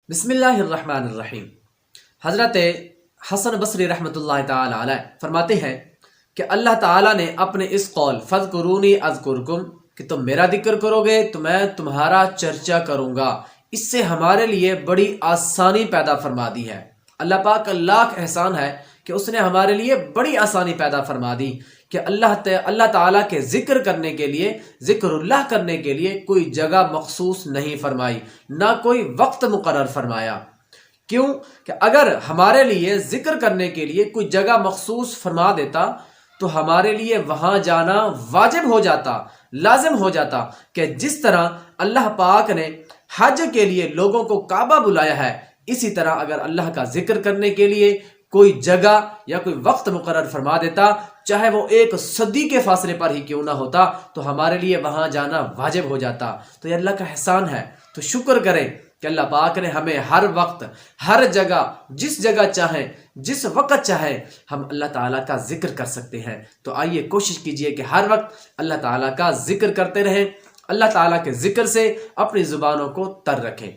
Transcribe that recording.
بسم اللہ الرحمن الرحیم۔ حضرت حسن بصری رحمۃ اللہ تعالی علیہ فرماتے ہیں کہ اللہ تعالیٰ نے اپنے اس قول فَاذْكُرُونِي أَذْكُرْكُمْ کہ تم میرا ذکر کرو گے تو میں تمہارا چرچا کروں گا، اس سے ہمارے لیے بڑی آسانی پیدا فرما دی ہے۔ اللہ پاک کا لاکھ احسان ہے کہ اس نے ہمارے لیے بڑی آسانی پیدا فرما دی کہ اللہ تعالیٰ کے ذکر کرنے کے لیے، ذکر اللہ کرنے کے لیے کوئی جگہ مخصوص نہیں فرمائی، نہ کوئی وقت مقرر فرمایا۔ کیوں کہ اگر ہمارے لیے ذکر کرنے کے لیے کوئی جگہ مخصوص فرما دیتا تو ہمارے لیے وہاں جانا واجب ہو جاتا، لازم ہو جاتا کہ جس طرح اللہ پاک نے حج کے لیے لوگوں کو کعبہ بلایا ہے، اسی طرح اگر اللہ کا ذکر کرنے کے لیے کوئی جگہ یا کوئی وقت مقرر فرما دیتا، چاہے وہ 1 صدی کے فاصلے پر ہی کیوں نہ ہوتا، تو ہمارے لیے وہاں جانا واجب ہو جاتا۔ تو یہ اللہ کا احسان ہے، تو شکر کریں کہ اللہ پاک نے ہمیں ہر وقت، ہر جگہ، جس جگہ چاہیں، جس وقت چاہیں، ہم اللہ تعالیٰ کا ذکر کر سکتے ہیں۔ تو آئیے کوشش کیجئے کہ ہر وقت اللہ تعالیٰ کا ذکر کرتے رہیں، اللہ تعالیٰ کے ذکر سے اپنی زبانوں کو تر رکھیں۔